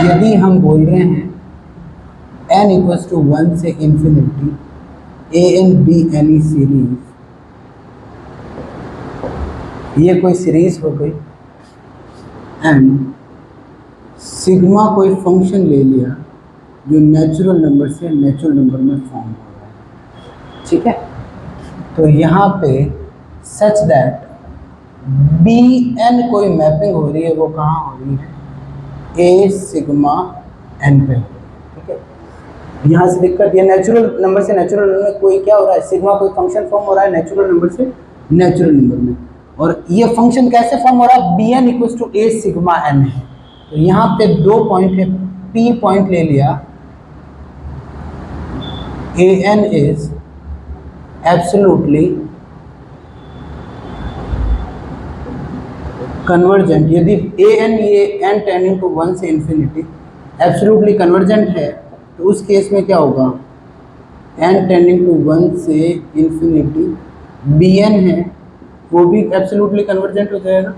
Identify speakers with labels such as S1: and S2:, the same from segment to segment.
S1: यदि हम बोल रहे हैं n इक्वल्स टू 1 से infinity A N B any series, ये कोई सीरीज हो गई एंड सिग्मा कोई फंक्शन ले लिया जो नेचुरल नंबर से नेचुरल नंबर में फॉर्म हो रहा है, ठीक है। तो यहाँ पे सच दैट बी एन कोई मैपिंग हो रही है, वो कहाँ हो रही है, ए सिग्मा एन पे, ठीक है। यहाँ से दिक्कत, ये नेचुरल नंबर से नेचुरल नंबर में कोई क्या हो रहा है, सिग्मा कोई फंक्शन फॉर्म हो रहा है नेचुरल नंबर से नेचुरल नंबर में, और ये फंक्शन कैसे फॉर्म हो रहा है, B N equals to A sigma N है। तो यहाँ पे 2 पॉइंट है, पी पॉइंट ले लिया, A N is absolutely convergent. यदि ए एन ये एन टेंडिंग टू 1 से इंफिनिटी एब्सोल्युटली कन्वर्जेंट है, तो उस केस में क्या होगा, एन टेंडिंग टू 1 से इंफिनिटी बी एन है, वो भी एब्सोल्युटली कन्वर्जेंट हो जाएगा।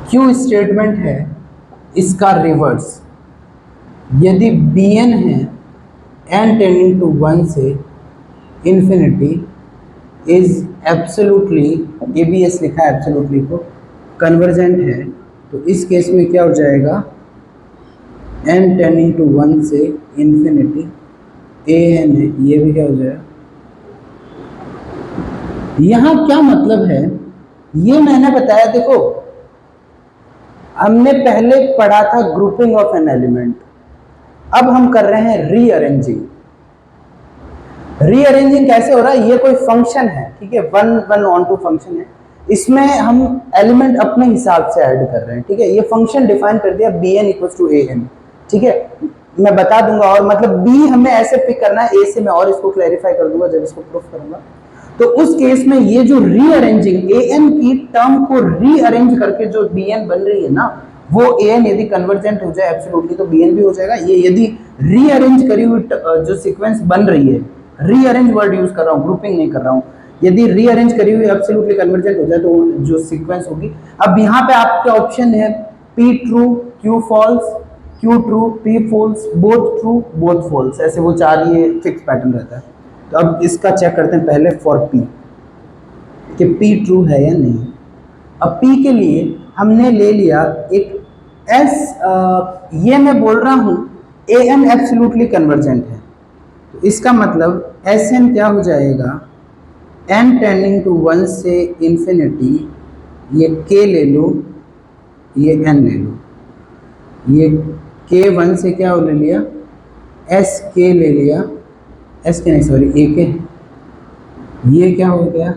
S1: क्यों स्टेटमेंट है इसका रिवर्स, यदि बी एन है एन टेंडिंग टू 1 से infinity is absolutely, A B S लिखा है एब्सोल्युटली को, कन्वर्जेंट है, तो इस केस में क्या हो जाएगा, एन टेंडिंग टू 1 से इंफिनिटी ए एन है, ये भी क्या हो जाएगा। यहाँ क्या मतलब है, ये मैंने बताया, देखो हमने पहले पढ़ा था ग्रुपिंग ऑफ एन एलिमेंट, अब हम कर रहे हैं रीअरेंजिंग। रीअरेंजिंग कैसे हो रहा है, ये कोई फंक्शन है, ठीक है, 1 ऑन टू फंक्शन है, इसमें हम एलिमेंट अपने हिसाब से ऐड कर रहे हैं, ठीक है। ये फंक्शन डिफाइन कर दिया B N equals to A N, ठीक है, मैं बता दूंगा, और मतलब बी हमें ऐसे पिक करना है, ए से मैं और इसको क्लैरिफाई कर दूंगा जब इसको प्रूफ करूंगा। तो उस केस में ये जो रीअरेंजिंग, ए एन की टर्म को रीअरेंज करके जो बी एन बन रही है ना, वो ए एन यदि कन्वर्जेंट हो जाए एब्सोल्युटली तो बी एन भी हो जाएगा। ये यदि रीअरेंज करी हुई जो सीक्वेंस बन रही है, रीअरेंज वर्ड यूज कर रहा हूँ, ग्रुपिंग नहीं कर रहा हूँ, यदि रीअरेंज करी हुई एब्सोल्युटली कन्वर्जेंट हो जाए तो जो सीक्वेंस होगी, अब यहाँ पे आपके ऑप्शन है P true, Q false, Q true, P false, both true, both false, ऐसे वो 4 ये फिक्स पैटर्न रहता है। तो अब इसका चेक करते हैं पहले फॉर पी, कि पी ट्रू है या नहीं। अब पी के लिए हमने ले लिया एक एस, ये मैं बोल रहा हूँ ए एन एब्सोल्युटली कन्वर्जेंट है, तो इसका मतलब एस एन क्या हो जाएगा, एन टेंडिंग टू 1 से इंफिनिटी, ये के ले लो, ये एन ले लो, ये के 1 से क्या ले लिया, एस के ले लिया, एस के नहीं सॉरी ए के, ये क्या हो गया,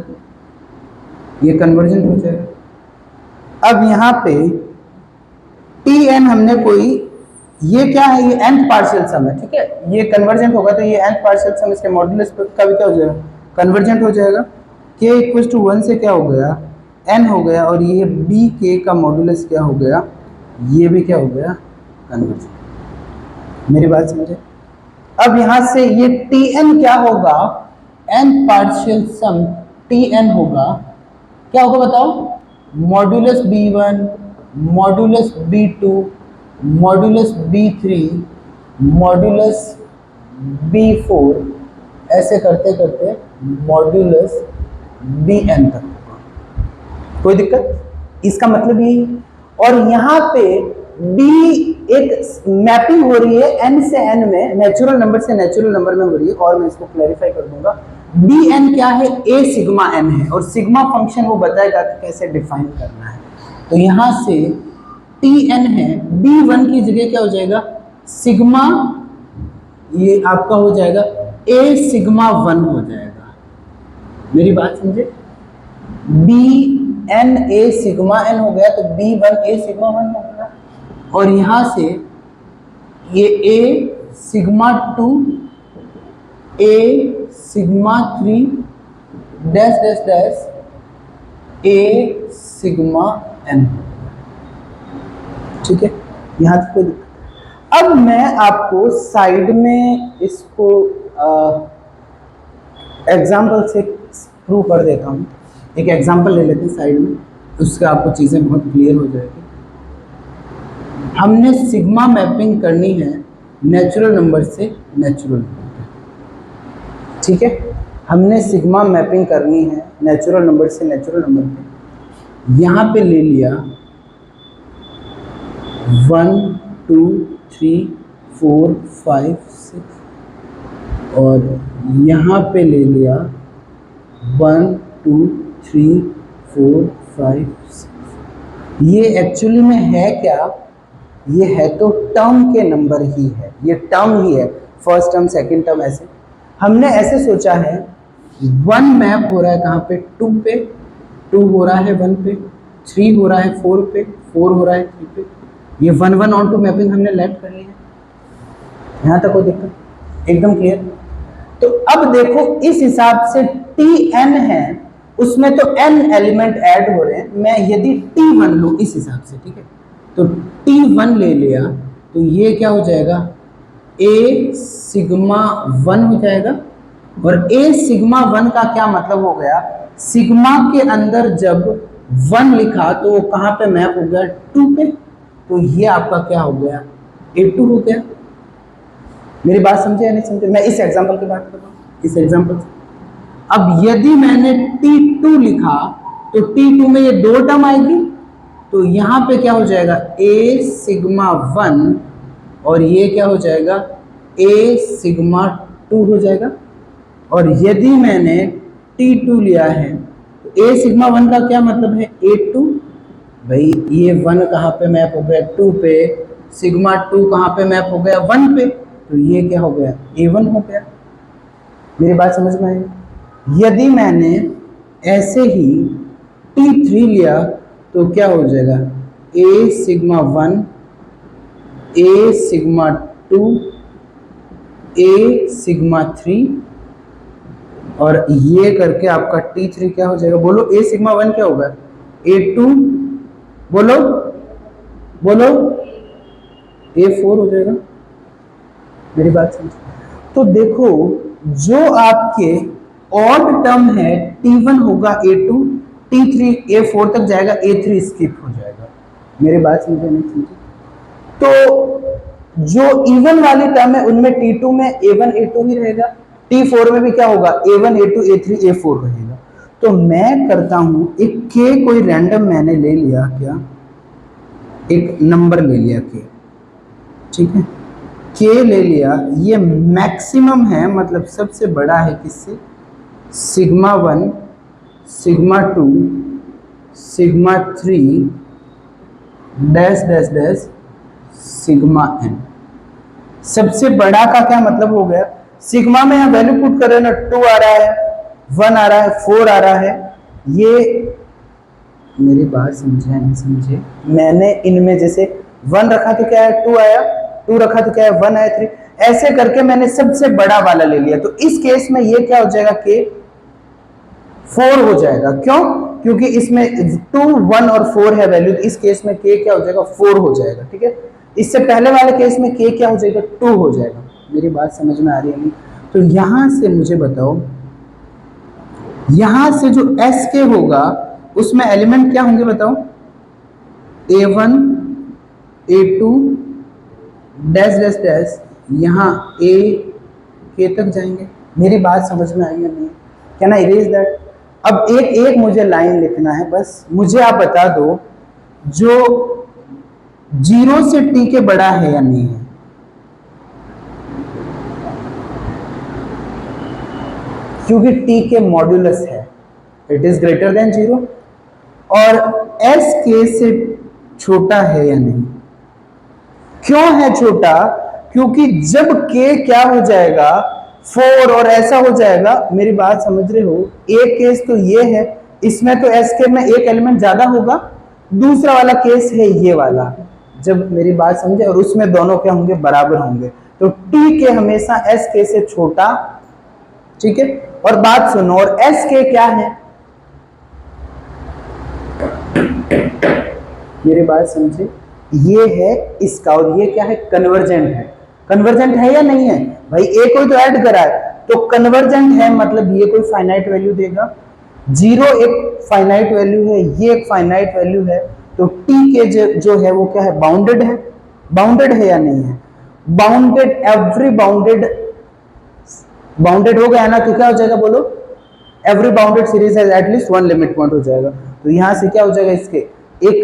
S1: ये कन्वर्जेंट हो जाएगा। अब यहाँ पे टी एन हमने कोई, ये क्या है, ये nth पार्शियल सम है, ठीक है, ये कन्वर्जेंट होगा तो ये nth पार्शियल सम इसके मॉड्यूलस का भी क्या हो जाएगा, कन्वर्जेंट हो जाएगा। k इक्वल्स टू 1 से क्या हो गया, n हो गया, और ये b k का मॉड्यूलस क्या हो गया, ये भी क्या हो गया, कन्वर्जेंट। मेरी बात समझे। अब यहाँ से ये tn क्या होगा, nth पार्शियल सम tn होगा, क्या होगा बताओ, modulus b1, modulus b2, modulus b3, modulus b4, ऐसे करते करते मॉड्यूलस bn तक होगा। कोई दिक्कत, इसका मतलब यही। और यहाँ पे b एक मैपिंग हो रही है n से n में, नेचुरल नंबर से नेचुरल नंबर में हो रही है, और मैं इसको क्लैरिफाई कर दूंगा। bn क्या है, a सिग्मा n है, और सिग्मा फंक्शन वो बताएगा कि कैसे डिफाइन करना है। तो यहाँ से tn है, b1 की जगह क्या हो जाएगा, सिग्मा, ये आपका हो जाएगा a सिग्मा 1 हो जाएगा। मेरी बात समझे, bn a सिग्मा n हो गया, तो b1 a सिग्मा 1 हो गया, और यहाँ से ये a sigma 2, a sigma 3 dash dash dash a sigma n, ठीक है, यहाँ तक कोई दिक्कत। अब मैं आपको साइड में इसको एग्जाम्पल से प्रूव कर देता हूँ। एक एग्जाम्पल ले लेते हैं साइड में, उससे आपको चीज़ें बहुत क्लियर हो जाएगी। हमने सिग्मा मैपिंग करनी है नेचुरल नंबर से नेचुरल नंबर, ठीक है। हमने सिग्मा मैपिंग करनी है नेचुरल नंबर से नेचुरल नंबर पे। यहाँ पे ले लिया 1 2 3 4 5 6 और यहाँ पे ले लिया 1 2 3 4 5 6। ये एक्चुअली में है क्या? ये है तो टर्म के नंबर ही है, ये टर्म ही है, फर्स्ट टर्म सेकंड टर्म। ऐसे हमने ऐसे सोचा है 1 मैप हो रहा है कहाँ पे? 2 पे, 2 हो रहा है 1 पे, 3 हो रहा है 4 पे, 4 हो रहा है 3 पे। ये 1 1 ऑन 2 मैपिंग हमने लेट कर ली है। यहाँ तक कोई दिक्कत? एकदम क्लियर। तो अब देखो इस हिसाब से Tn है, उसमें तो n एलिमेंट ऐड हो रहे हैं। मैं यदि T1 लूँ इस हिसाब से, ठीक है, तो T1 ले लिया तो ये क्या हो जाएगा? A सिग्मा 1 हो जाएगा। और A सिग्मा 1 का क्या मतलब हो गया? सिग्मा के अंदर जब 1 लिखा तो वो कहाँ पे मैप हो गया? 2 पे। तो ये आपका क्या हो गया? A2 हो गया। मेरी बात समझे या नहीं समझे? मैं इस एग्जांपल की बात कर रहा हूँ, इस एग्जांपल से। अब यदि मैंने T2 लिखा तो T2 में ये 2 टर्म आएगी, तो यहाँ पे क्या हो जाएगा? A सिग्मा 1 और ये क्या हो जाएगा? A सिग्मा 2 हो जाएगा। और यदि मैंने T2 लिया है तो A सिग्मा 1 का क्या मतलब है? A2। भाई ये 1 कहाँ पे मैप हो गया? 2 पे। सिग्मा 2 कहाँ पे मैप हो गया? 1 पे। तो ये क्या हो गया? A1 हो गया। मेरी बात समझ में आई? यदि मैंने ऐसे ही T3 लिया तो क्या हो जाएगा? A sigma 1, A sigma 2, A sigma 3 और ये करके आपका T3 क्या हो जाएगा? बोलो A सिग्मा 1 क्या होगा? A2। बोलो बोलो A4 हो जाएगा। मेरी बात समझ? तो देखो जो आपके ऑड टर्म है T1 होगा A2, T3 A4 तक जाएगा, A3 स्किप हो जाएगा। मेरी बात समझे नहीं समझे? तो जो इवन वाली टर्म है उनमें T2 में A1 A2 ही रहेगा, T4 में भी क्या होगा? A1 A2 A3 A4 रहेगा। तो मैं करता हूं एक K कोई रैंडम मैंने ले लिया, क्या एक नंबर ले लिया K, ठीक है, K ले लिया। ये मैक्सिमम है, मतलब सबसे बड़ा है किससे? Sigma 1, sigma 2, sigma 3 dash dash dash sigma n। सबसे बड़ा का क्या मतलब हो गया? सिग्मा में यहाँ वैल्यू पुट कर रहे हैं ना, 2 आ रहा है, 1 आ रहा है, 4 आ रहा है। ये मेरी बात समझे नहीं समझे? मैंने इनमें जैसे 1 रखा तो क्या है? 2 आया, 2 रखा तो क्या है? 1 आया, 3। ऐसे करके मैंने सबसे बड़ा वाला ले लिया। तो इस केस में ये क्या हो जाएगा? K 4 हो जाएगा। क्यों? क्योंकि इसमें 2 1 और 4 है वैल्यू, तो इस केस में K क्या हो जाएगा? 4 हो जाएगा, ठीक है। इससे पहले वाले केस में K क्या हो जाएगा? 2 हो जाएगा। मेरी बात समझ में आ रही है नहीं? तो यहां से मुझे बताओ, यहां से जो SK होगा उसमें एलिमेंट क्या होंगे बताओ? A1 A2 dash dash dash, यहाँ A K तक जाएंगे। मेरी बात समझ में आई या नहीं? Can I erase that? अब एक एक मुझे लाइन लिखना है, बस मुझे आप बता दो जो 0 से T के बड़ा है या नहीं है। क्योंकि T के मॉड्यूलस है, इट इज ग्रेटर देन 0। और S K से छोटा है या नहीं? क्यों है छोटा? क्योंकि जब K क्या हो जाएगा? 4 और ऐसा हो जाएगा। मेरी बात समझ रहे हो? एक केस तो ये है, इसमें तो SK में एक एलिमेंट ज्यादा होगा। दूसरा वाला केस है ये वाला, जब मेरी बात समझे, और उसमें दोनों क्या होंगे? बराबर होंगे। तो T के हमेशा SK से छोटा, ठीक है। और बात सुनो, और SK क्या है? मेरी बात समझे? ये है इसका, और ये क्या है? कन्वर्जेंट है। कन्वर्जेंट है या नहीं है? भाई ए कोई तो ऐड करा है, तो कन्वर्जेंट है, मतलब ये कोई फाइनाइट वैल्यू देगा। 0 एक फाइनाइट वैल्यू है, ये एक फाइनाइट वैल्यू है। तो T के जो है वो क्या है? बाउंडेड है। बाउंडेड है या नहीं है? बाउंडेड, एवरी बाउंडेड, बाउंडेड हो गया ना, तो क्या हो जाएगा बोलो? Every bounded series has at least one limit point हो जाएगा। तो यहां से क्या हो जाएगा, इसके एक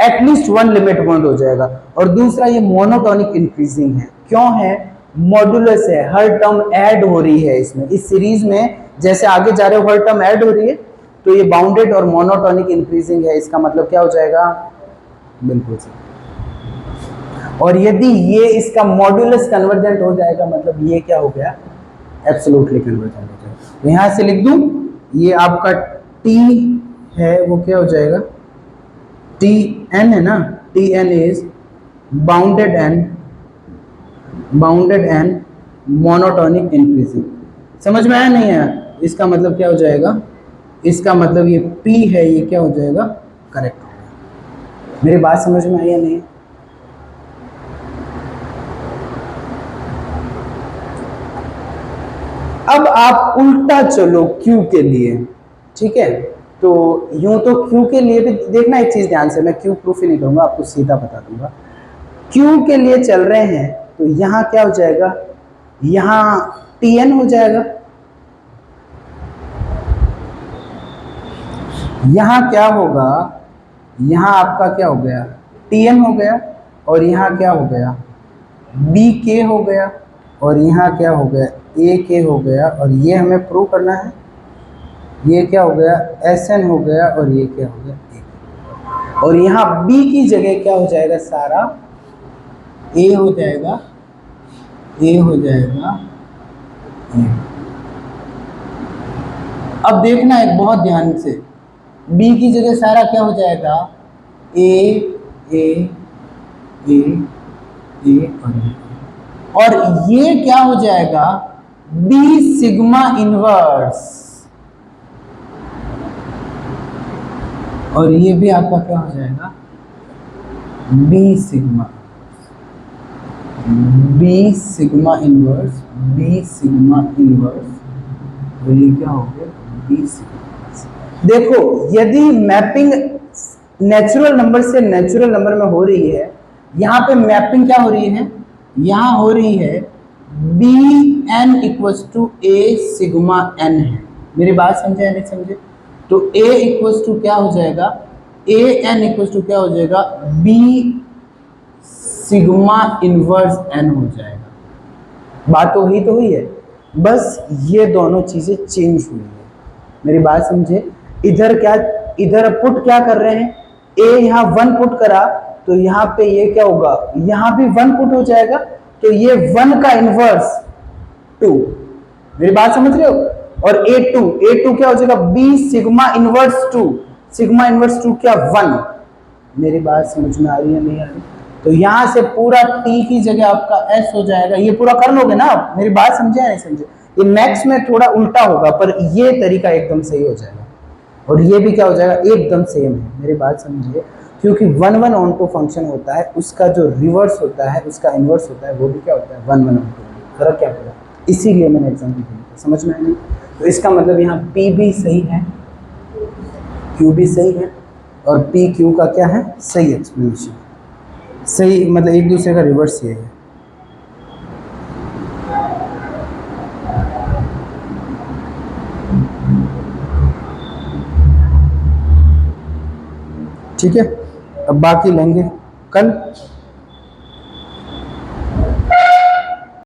S1: एटलीस्ट वन लिमिट पॉइंट हो जाएगा। और दूसरा ये मोनोटोनिक इंक्रीजिंग है, क्यों है? मॉड्यूलस है, हर टर्म ऐड हो रही है इसमें, इस सीरीज में जैसे आगे जा रहे हो हर टर्म ऐड हो रही है, तो ये बाउंडेड और मोनोटोनिक इंक्रीजिंग है। इसका मतलब क्या हो जाएगा? बिल्कुल सही। और यदि ये इसका मॉड्यूलस कन्वर्जेंट हो जाएगा, मतलब ये क्या हो गया? एब्सोल्युटली कन्वर्जेंट हो जाएगा। तो यहां से लिख दूं, ये आपका टी है वो क्या हो जाएगा? टी एन है ना, T N is bounded and, bounded and monotonic increasing. समझ में आया नहीं आया? इसका मतलब क्या हो जाएगा? इसका मतलब ये P है, ये क्या हो जाएगा? करेक्ट हो गया। मेरी बात समझ में आई या नहीं? अब आप उल्टा चलो Q के लिए, ठीक है? तो यूं तो Q के लिए भी देखना, एक चीज ध्यान से, मैं Q प्रूफ ही नहीं करूंगा, आपको सीधा बता दूंगा। Q के लिए चल रहे हैं तो यहां क्या हो जाएगा? यहां Tn हो जाएगा, यहां क्या होगा? यहां आपका क्या हो गया? Tn हो गया, और यहां क्या हो गया? Bk हो गया, और यहाँ क्या हो गया? AK हो गया, और ये हमें प्रूव करना है। ये क्या हो गया? SN हो गया, और ये क्या हो गया? AK। और यहाँ B की जगह क्या हो जाएगा? सारा A हो जाएगा, A हो जाएगा, A। अब देखना है बहुत ध्यान से, B की जगह सारा क्या हो जाएगा? A A A A और ये क्या हो जाएगा? B सिग्मा इनवर्स, और ये भी आपका क्या हो जाएगा? B sigma, B sigma inverse, B sigma inverse, और ये क्या हो गया? B sigma. देखो, यदि मैपिंग नेचुरल नंबर से नेचुरल नंबर में हो रही है, यहां पे मैपिंग क्या हो रही है? यहां हो रही है B N equals to A sigma N है। मेरी बात समझे या नहीं समझे? तो ए इक्वल्स टू क्या हो जाएगा? ए एन इक्वल्स टू क्या हो जाएगा? बी सिग्मा इनवर्स एन हो जाएगा। बात तो हुई है, बस ये दोनों चीजें चेंज हुई है। मेरी बात समझे? इधर क्या, इधर पुट क्या कर रहे हैं? ए यहाँ वन पुट करा, तो यहाँ पे ये क्या होगा? यहाँ भी वन पुट हो जाएगा, तो ये वन का इनवर्स टू। मेरी बात समझ रहे हो? और ए टू क्या हो जाएगा? B sigma inverse two, sigma inverse two क्या? वन। मेरी बात समझ में आ रही है नहीं आ रही? तो यहां से पूरा टी की जगह आपका एस हो जाएगा। ये पूरा कर लोगे ना आप? मेरी बात समझे या नहीं समझे? ये मैक्स में थोड़ा उल्टा होगा, पर ये तरीका एकदम सही हो जाएगा, और ये भी क्या हो जाएगा? एकदम सेम है। मेरी बात समझिए, क्योंकि one one onto function होता है, उसका जो रिवर्स होता है, उसका इनवर्स होता है, वो भी क्या होता है? One one onto. फर्क क्या पड़ा? इसीलिए मैंने एग्जाम्पल दिया। समझ में नहीं? तो इसका मतलब यहाँ P भी सही है, Q भी सही है, और P Q का क्या है? सही एक्सप्लेनेशन, सही मतलब एक दूसरे का रिवर्स ये है। ठीक है, अब बाकी लेंगे कल।